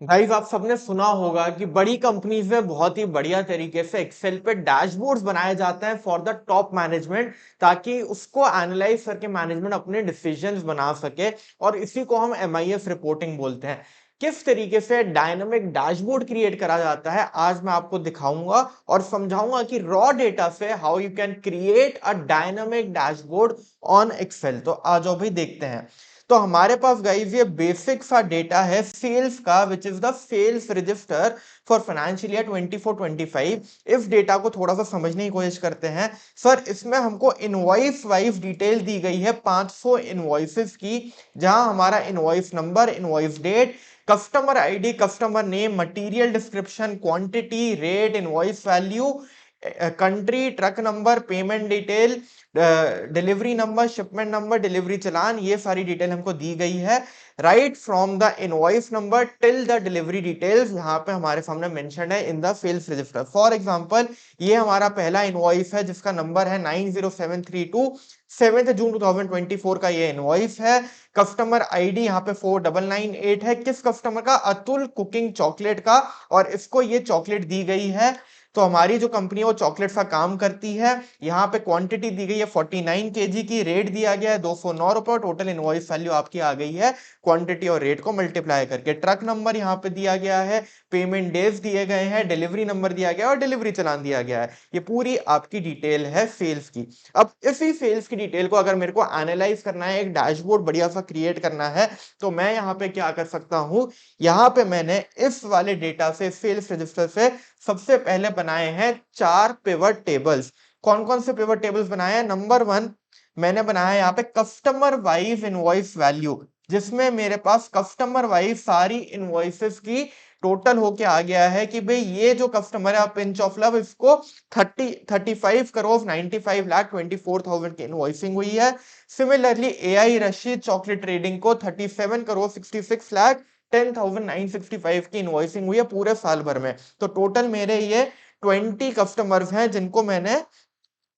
Guys आप सबने सुना होगा कि बड़ी कंपनीज में बहुत ही बढ़िया तरीके से एक्सेल पे डैशबोर्ड्स बनाए जाते हैं फॉर द टॉप मैनेजमेंट, ताकि उसको एनालाइज करके मैनेजमेंट अपने डिसीजंस बना सके। और इसी को हम एमआईएस रिपोर्टिंग बोलते हैं। किस तरीके से डायनामिक डैशबोर्ड क्रिएट करा जाता है आज मैं आपको दिखाऊंगा और समझाऊंगा कि रॉ डेटा से how you can create a dynamic dashboard on Excel. तो आ जाओ भाई देखते हैं। तो हमारे पास गाइस ये बेसिक सा डेटा है सेल्स का, which is the sales register for financial year 24-25। इस डेटा को थोड़ा सा समझने की कोशिश करते हैं। सर इसमें हमको इनवॉइस वाइज डिटेल दी गई है 500 इनवॉइसेस की, जहां हमारा invoice number, invoice date, customer ID, customer name, material description, quantity, rate, invoice value, country, truck number, payment detail, delivery number, shipment number, delivery challan, ये सारी डिटेल हमको दी गई है। Right from the invoice number till the delivery details यहाँ पे हमारे सामने मेंशन है in the sales register. For example ये हमारा पहला इनवॉइस है जिसका नंबर है 90732, 7 जून 2024 का ये इनवॉइस है। कस्टमर आईडी यहाँ पे 4998 है, किस कस्टमर का? अतुल कुकिंग चॉकलेट का। और इसको ये चॉकलेट दी गई है। तो हमारी जो कंपनी है वो चॉकलेट का काम करती है। यहाँ पे क्वांटिटी दी गई है 49 केजी की, रेट दिया गया है 209 रुपए, टोटल इनवॉइस वैल्यू आपकी आ गई है क्वांटिटी और रेट को मल्टीप्लाई करके। ट्रक नंबर यहाँ पे दिया गया है, पेमेंट डेज दिए गए हैं, डिलीवरी नंबर दिया गया है और डिलीवरी चालान दिया गया है। ये पूरी आपकी डिटेल है सेल्स की। अब इसी सेल्स की डिटेल को अगर मेरे को एनालाइज करना है, एक डैशबोर्ड बढ़िया सा क्रिएट करना है, तो मैं यहाँ पे क्या कर सकता हूँ? यहाँ पे मैंने इस वाले डेटा से, सेल्स रजिस्टर से सबसे पहले बनाए हैं 4 पिवट टेबल्स। कौन कौन से पिवट टेबल्स बनाए हैं? नंबर 1 मैंने बनाया है यहाँ पे कस्टमर वाइज इनवॉइस वैल्यू, जिसमें मेरे पास कस्टमर वाइज सारी इनवॉइसेस की टोटल होके आ गया है कि भाई ये जो कस्टमर है पिंच ऑफ लव, इसको 35 करोड़ 95 लाख 24,000 की इनवॉइसिंग हुई है। Similarly AI Rashid chocolate trading को 37 करोड़ 66 लाख 10,965 की इनवॉइसिंग हुई है पूरे साल भर में। तो टोटल मेरे ये 20 कस्टमर्स हैं जिनको मैंने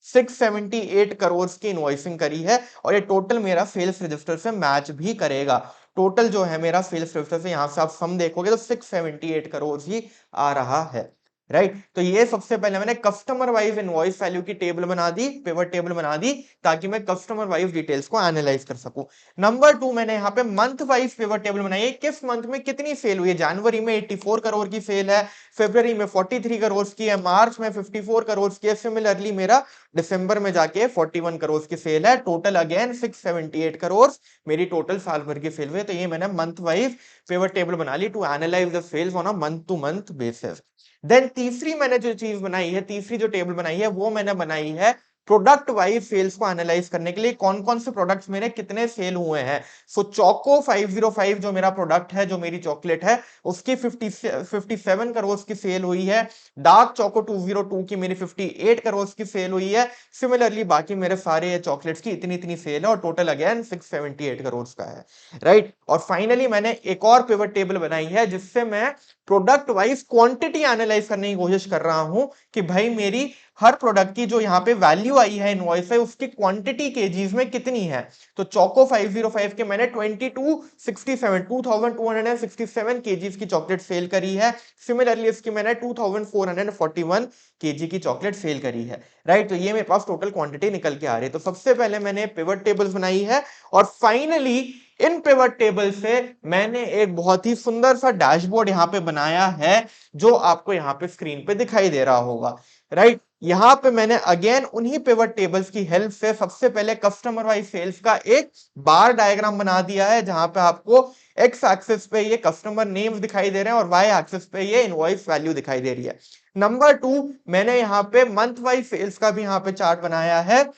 678 करोड़ की इनवॉइसिंग करी है, और ये टोटल मेरा सेल्स रजिस्टर से मैच भी करेगा। टोटल जो है मेरा सेल्स रजिस्टर से, यहां से आप सम देखोगे तो 678 करोड़ ही आ रहा है। राइट तो ये सबसे पहले मैंने कस्टमर वाइज इनवॉइस वैल्यू की टेबल बना दी, पिवट टेबल बना दी, ताकि मैं कस्टमर वाइज डिटेल्स को एनालाइज कर सकूं। नंबर 2 मैंने यहाँ पे मंथ वाइज पिवट टेबल बनाई है, किस मंथ में कितनी सेल हुई है। जनवरी में 84 करोड़ की सेल है, फरवरी में 43 करोड़ की है, मार्च में 54 करोड़ की है, सिमिलरली मेरा दिसंबर में जाके 41 करोड़ की सेल है। टोटल अगेन 678 करोड़ मेरी टोटल साल भर की सेल हुई है। तो ये मैंने मंथ वाइज पिवट टेबल बना ली to analyze the sales on a month to month basis. Then तीसरी मैंने जो चीज बनाई है, तीसरी जो टेबल बनाई है, वो मैंने बनाई है प्रोडक्ट वाइज सेल्स को एनालाइज करने के लिए, कौन कौन से प्रोडक्ट्स मेरे कितने सेल हुए हैं। सो चोको 505 जो मेरा प्रोडक्ट है, जो मेरी चॉकलेट है, उसकी 57 करोड़ की सेल हुई है। डार्क चोको 202 की मेरी 58 करोड़ की सेल हुई है। सिमिलरली बाकी मेरे सारे चॉकलेट्स की इतनी इतनी सेल है, और टोटल अगेन 678 करोड़ का है। राइट और फाइनली मैंने एक और पिवट टेबल बनाई है, जिससे मैं प्रोडक्ट वाइज क्वांटिटी एनालाइज करने की कोशिश कर रहा हूं कि भाई मेरी हर प्रोडक्ट की जो यहाँ पे वैल्यू आई है इनवॉइस है, उसकी क्वांटिटी केजीज में कितनी है। तो चोको 505 के मैंने 2267 केजीज की चॉकलेट सेल करी है। सिमिलरली इसकी मैंने 2441 केजी की चॉकलेट सेल करी है। राइट तो ये मेरे पास टोटल क्वांटिटी निकल के आ रही है। तो सबसे पहले मैंने पिवट टेबल्स बनाई है, और फाइनली इन पिवट टेबल से मैंने एक बहुत ही सुंदर सा डैशबोर्ड यहाँ पे बनाया है, जो आपको यहाँ पे स्क्रीन पे दिखाई दे रहा होगा। राइट यहां पे मैंने अगेन उन्हीं पिवट टेबल्स की हेल्प से सबसे पहले कस्टमर वाइज सेल्स का एक बार डायग्राम बना दिया है, जहां पे आपको एक्स एक्सिस पे ये कस्टमर नेम्स दिखाई दे रहे हैं और वाई एक्सिस पे ये इनवॉइस वैल्यू दिखाई दे रही है। नंबर 2 मैंने यहाँ पे मंथ वाइज सेल्स का भी यहाँ पे चार्ट बनाया है,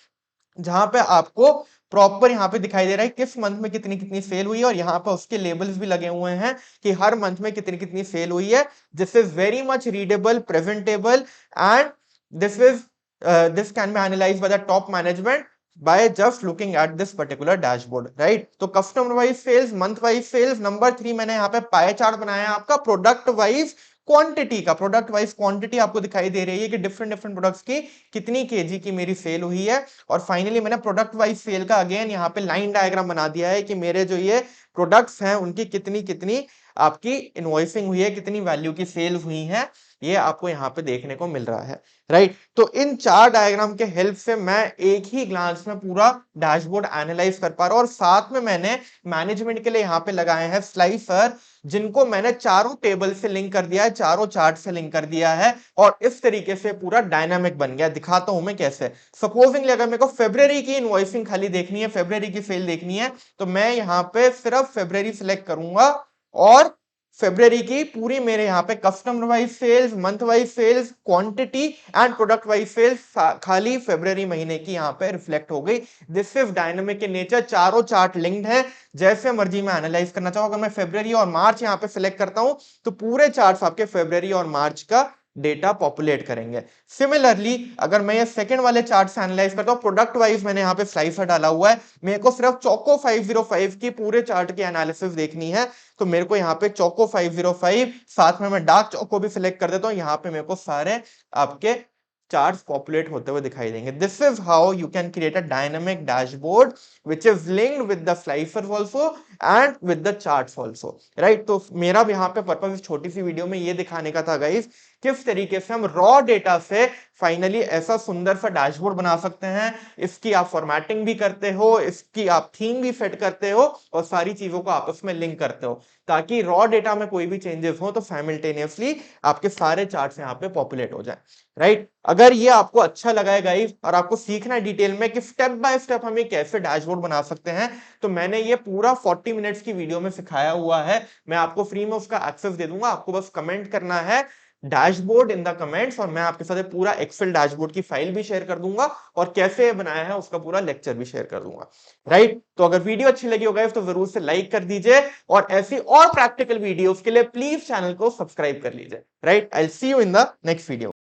जहां पे आपको प्रॉपर यहाँ पे दिखाई दे रहा है किस मंथ में कितनी कितनी सेल हुई है, और यहाँ पे उसके लेबल्स भी लगे हुए हैं कि हर मंथ में कितनी कितनी सेल हुई है। This is very much readable, presentable, and this is this can be analyzed by the top management by just looking at this particular dashboard, right? तो customer wise sales, month wise sales. Number 3 मैंने यहाँ पे pie chart बनाया है आपका product wise quantity का। Product wise quantity आपको दिखाई दे रही है कि डिफरेंट डिफरेंट प्रोडक्ट्स की कितनी केजी की मेरी सेल हुई है। और फाइनली मैंने प्रोडक्ट वाइज सेल का अगेन यहाँ पे लाइन डायग्राम बना दिया है कि मेरे जो ये प्रोडक्ट्स हैं उनकी कितनी कितनी आपकी इनवॉइसिंग हुई है, कितनी वैल्यू की सेल हुई है, ये आपको यहाँ पे देखने को मिल रहा है, राइट। तो इन 4 डायग्राम के हेल्प से मैं एक ही ग्लांस में पूरा डैशबोर्ड एनालाइज कर पा रहा हूं, और साथ में मैंने मैनेजमेंट के लिए यहाँ पे लगाए हैं स्लाइसर, जिनको मैंने चारों टेबल से लिंक कर दिया है, चारों चार्ट से लिंक कर दिया है, और इस तरीके से पूरा डायनामिक बन गया। दिखाता हूं मैं कैसे। सपोजिंगली अगर मेरे को फेब्रुअरी की इनवॉइसिंग खाली देखनी है, फेब्रुअरी की सेल देखनी है, तो मैं यहाँ पे सिर्फ फेब्रुअरी सिलेक्ट करूंगा, और फेब्रुअरी की पूरी मेरे यहाँ पे customer wise sales, month wise sales, quantity and product wise sales खाली फेब्रुअरी महीने की यहाँ पे रिफ्लेक्ट हो गई। This is dynamic in nature, चारों चार्ट लिंक्ड है, जैसे मर्जी मैं एनालाइज करना चाहूँ। अगर मैं फेब्रुअरी और मार्च यहाँ पे सिलेक्ट करता हूं तो पूरे चार्ट्स आपके फेब्रुअरी और मार्च का डेटा पॉपुलेट करेंगे। सिमिलरली अगर मैं ये सेकंड वाले चार्ट से एनालाइज करता हूं, प्रोडक्ट वाइज मैंने यहाँ पे स्लाइसर डाला हुआ है, मेरे को सिर्फ चोको 505 की पूरे चार्ट की एनालिसिस देखनी है, तो मेरे को यहाँ पे चोको 505 साथ में मैं डार्क चोको भी सिलेक्ट कर देता हूँ, यहाँ पे मेरे को सारे आपके चार्ट्स पॉपुलेट होते हुए दिखाई देंगे। This is how you can create a dynamic dashboard which is linked with the slicer also and with the charts also, right. तो मेरा भी यहाँ पे पर्पस इस छोटी सी वीडियो में ये दिखाने का था गाइस, किस तरीके से हम रॉ डेटा से फाइनली ऐसा सुंदर सा डैशबोर्ड बना सकते हैं। इसकी आप फॉर्मेटिंग भी करते हो, इसकी आप थीम भी सेट करते हो, और सारी चीजों को आपस में लिंक करते हो, ताकि रॉ डेटा में कोई भी चेंजेस हो तो साइमल्टेनियसली आपके सारे चार्ट्स यहाँ पे पॉपुलेट हो जाए, राइट। अगर ये आपको अच्छा लगा है गाइस, और आपको सीखना है डिटेल में कि स्टेप बाय स्टेप हम ये कैसे डैशबोर्ड बना सकते हैं, तो मैंने ये पूरा 40 मिनट्स की वीडियो में सिखाया हुआ है। मैं आपको फ्री में उसका एक्सेस दे दूंगा, आपको बस कमेंट करना है डैशबोर्ड इन द कमेंट्स, और मैं आपके साथ पूरा एक्सेल डैशबोर्ड की फाइल भी शेयर कर दूंगा, और कैसे बनाया है उसका पूरा लेक्चर भी शेयर कर दूंगा, राइट। तो अगर वीडियो अच्छी लगी होगा तो जरूर से लाइक कर दीजिए, और ऐसी और प्रैक्टिकल वीडियोस के लिए प्लीज चैनल को सब्सक्राइब कर लीजिए, right. I will see you in the next video.